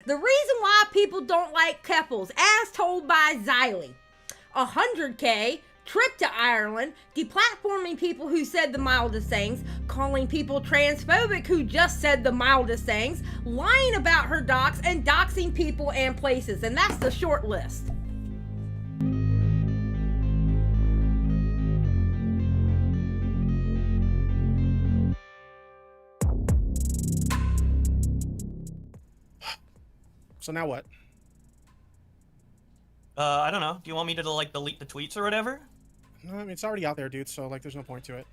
The reason why people don't like couples, as told by Xylie. 100K, trip to Ireland, deplatforming people who said the mildest things, calling people transphobic who just said the mildest things, lying about her docs, and doxing people and places. And that's the short list. So now what? I don't know. Do you want me to like delete the tweets or whatever? No, I mean it's already out there, dude. So like, there's no point to it.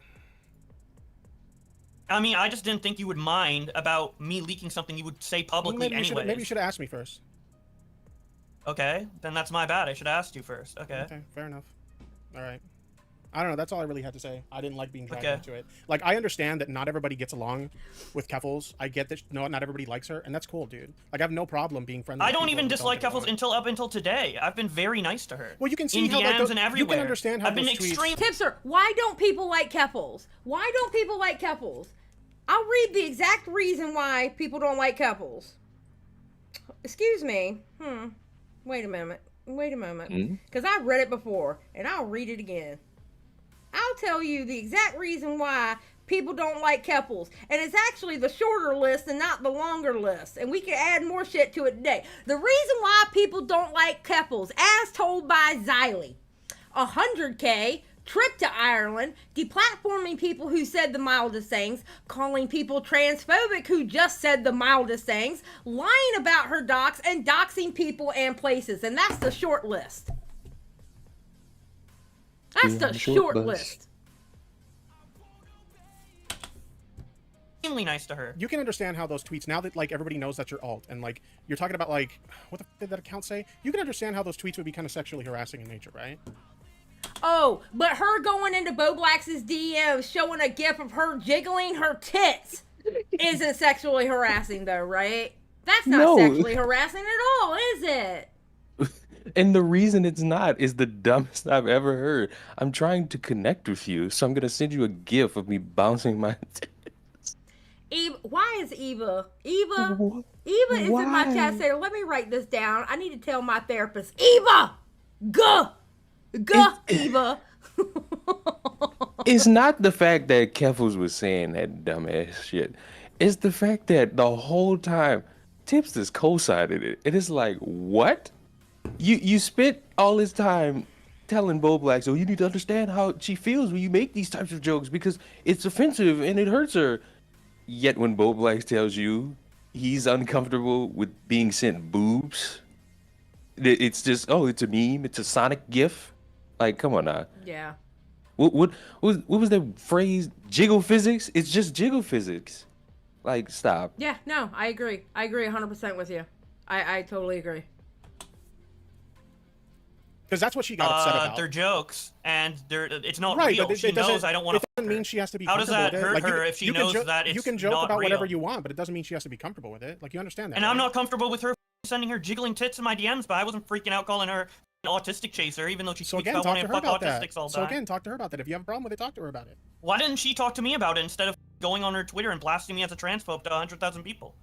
I mean, I just didn't think you would mind about me leaking something you would say publicly anyways. Maybe you should have asked me first. Okay, then that's my bad. I should have asked you first. Okay. Okay, fair enough. All right. I don't know. That's all I really had to say. I didn't like being dragged Okay. into it. Like, I understand that not everybody gets along with Keffals. I get that not everybody likes her, and that's cool, dude. Like, I have no problem being friendly. I with don't people even who dislike get Keffals along. up until today. I've been very nice to her. Well, you can see in how DMs like and everywhere. you can understand how I've been those tweets. extreme. Tipster, why don't people like couples? Why don't people like couples? I'll read the exact reason why people don't like couples. Excuse me. Wait a moment. Because I've read it before, and I'll read it again. I'll tell you the exact reason why people don't like couples. And it's actually the shorter list and not the longer list. And we can add more shit to it today. The reason why people don't like couples, as told by Xylie. 100K, trip to Ireland, deplatforming people who said the mildest things, calling people transphobic who just said the mildest things, lying about her docs, and doxing people and places. And that's the short list. That's the short list. Extremely nice to her. You can understand how those tweets, now that like everybody knows that you're alt, and like you're talking about like, what the f did that account say? You can understand how those tweets would be kind of sexually harassing in nature, right? Oh, but her going into Bowblax's DMs showing a gif of her jiggling her tits isn't sexually harassing though, right? That's not sexually harassing at all, is it? And the reason it's not is the dumbest I've ever heard. I'm trying to connect with you, so I'm gonna send you a gif of me bouncing my tits. Eva, why is Eva? Eva is in my chat saying, let me write this down. I need to tell my therapist. Eva! Eva! It's not the fact that Keffals was saying that dumbass shit. It's the fact that the whole time Tipster's co-sided it. It is like, what? You spent all this time telling Bowblax, oh, you need to understand how she feels when you make these types of jokes because it's offensive and it hurts her. Yet when Bowblax tells you he's uncomfortable with being sent boobs, it's just, oh, it's a meme, it's a Sonic gif. Like, come on now. Yeah. What was that phrase? Jiggle physics? It's just jiggle physics. Like, stop. Yeah, no, I agree. I agree 100% with you. I totally agree. Because that's what she got upset about. They're jokes, and it's not right, real. but She knows I don't want to. It doesn't mean she has to be How does comfortable that with hurt it. her if she knows that it's you can joke not about real? whatever you want, but it doesn't mean she has to be comfortable with it. Like, you understand that. And right? I'm not comfortable with her sending her jiggling tits in my DMs, but I wasn't freaking out calling her an autistic chaser, even though she So tweets again, about talk wanting to to her fuck about that. autistics all the So time. again, talk to her about that. If you have a problem with it, talk to her about it. Why didn't she talk to me about it instead of going on her Twitter and blasting me as a transphobe to 100,000 people?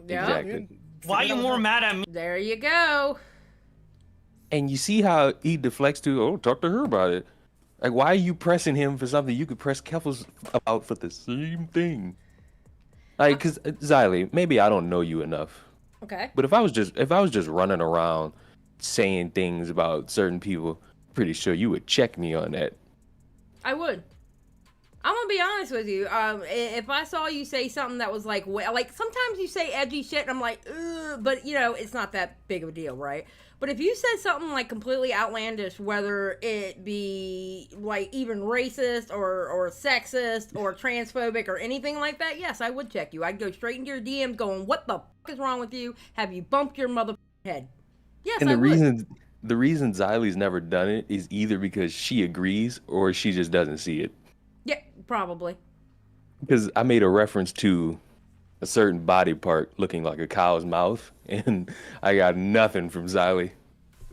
Yeah. Exactly. Why are you more mad at me? There you go. And you see how he deflects to, oh, talk to her about it. Like, why are you pressing him for something you could press Keffals about for the same thing? Like, cause Xylie, maybe I don't know you enough. Okay. But if I was just running around saying things about certain people, pretty sure you would check me on that. I would. I'm gonna be honest with you. If I saw you say something that was like sometimes you say edgy shit, and I'm like, ugh, but you know, it's not that big of a deal, right? But if you said something like completely outlandish, whether it be like even racist or sexist or transphobic or anything like that, yes, I would check you. I'd go straight into your DMs going, what the fuck is wrong with you? Have you bumped your mother head? Yes, And I would. the reason Xylie's never done it is either because she agrees or she just doesn't see it. Yeah, probably. Because I made a reference to a certain body part looking like a cow's mouth, and I got nothing from Xylie.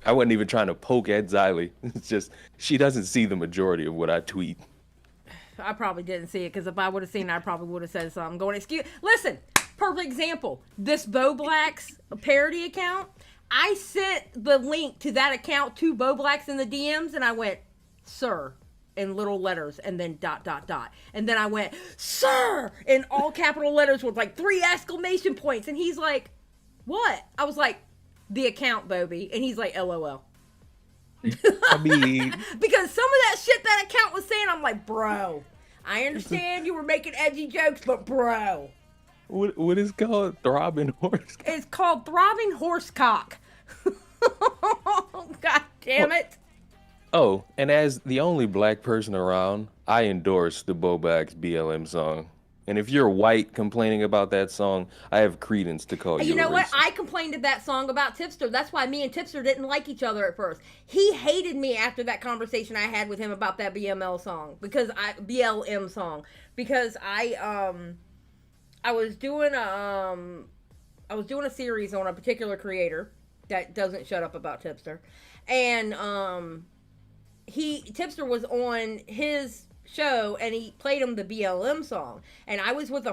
I wasn't even trying to poke at Xylie. It's just she doesn't see the majority of what I tweet. I probably didn't see it, because if I would have seen it, I probably would have said something. Listen, perfect example. This Bowblax parody account, I sent the link to that account to Bowblax in the DMs, and I went, "Sir," in little letters, and then ... And then I went, "Sir," in all capital letters with like 3 exclamation points. And he's like, "What?" I was like, "The account, Bobby." And he's like, "LOL." I mean, because some of that shit that account was saying, I'm like, bro, I understand you were making edgy jokes, but bro. what is called throbbing horse? It's called throbbing horsecock. God damn it. Oh, and as the only black person around, I endorse the Bowblax BLM song. And if you're white complaining about that song, I have credence to call you. You know what? racist. I complained of that song about Tipster. That's why me and Tipster didn't like each other at first. He hated me after that conversation I had with him about that BLM song because I was doing a series on a particular creator that doesn't shut up about Tipster, and Tipster was on his show and he played him the BLM song, and I was with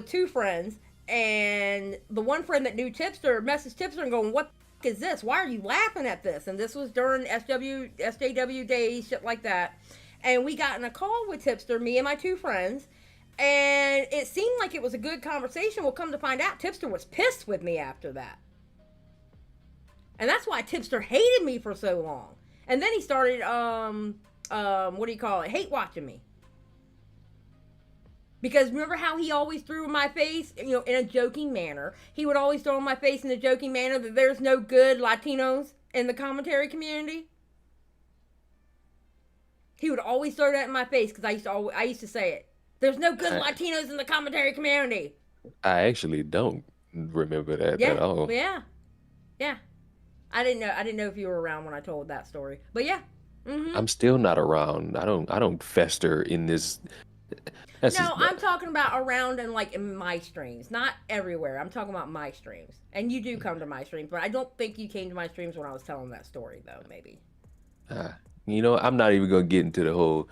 two friends, and the one friend that knew Tipster messaged Tipster and going, "What the is this? Why are you laughing at this?" And this was during SJW days, shit like that. And we got in a call with Tipster, me and my two friends, and it seemed like it was a good conversation. We'll come to find out Tipster was pissed with me after that. And that's why Tipster hated me for so long. And then he started hate watching me. Because remember how he always threw in my face, in a joking manner. He would always throw in my face in a joking manner that there's no good Latinos in the commentary community. He would always throw that in my face because I used to say it. There's no good Latinos in the commentary community. I actually don't remember that at all. Yeah. I didn't know if you were around when I told that story. But yeah. Mm-hmm. I'm still not around. I don't fester in this. I'm talking about around and like in my streams, not everywhere. I'm talking about my streams, and you do come to my streams, but I don't think you came to my streams when I was telling that story, though. Maybe. I'm not even gonna get into the whole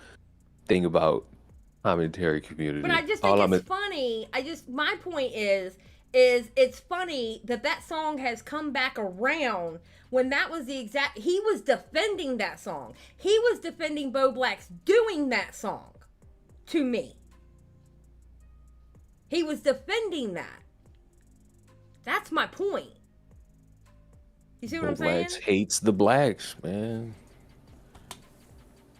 thing about commentary community. But I just think it's funny. My point is it's funny that song has come back around when that was he was defending that song. He was defending Bowblax doing that song to me. He was defending that. That's my point. You see what I'm saying? Bowblax hates the blacks, man.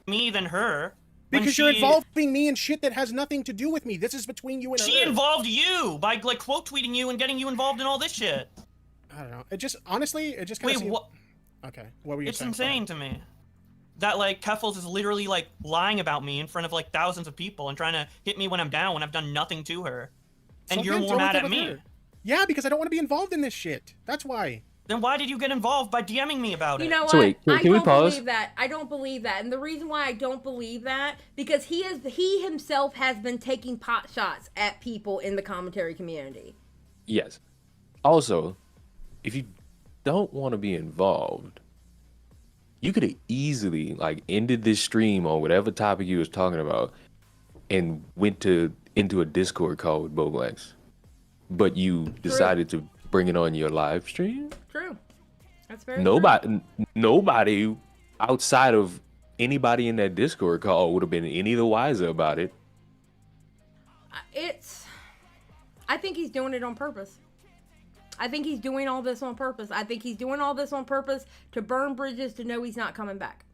Me than her. Because you're involving me in shit that has nothing to do with me. This is between you and her. She involved you by quote tweeting you and getting you involved in all this shit. I don't know. It just honestly, kind of seemed... what? Okay, what were you saying? It's insane to me that Keffels is literally lying about me in front of thousands of people and trying to hit me when I'm down when I've done nothing to her, and you're more mad at me. Her. Yeah, because I don't want to be involved in this shit. That's why. Then why did you get involved by DMing me about it? You know what? So wait, can we pause? Believe that. I don't believe that. And the reason why I don't believe that, because he himself has been taking pot shots at people in the commentary community. Yes. Also, if you don't want to be involved, you could have easily ended this stream on whatever topic you was talking about and went into a Discord call with Bowblax. But you decided to bring it on your live stream? True. That's very Nobody outside of anybody in that Discord call would have been any the wiser about it. I think he's doing it on purpose. I think he's doing all this on purpose. I think he's doing all this on purpose to burn bridges to know he's not coming back.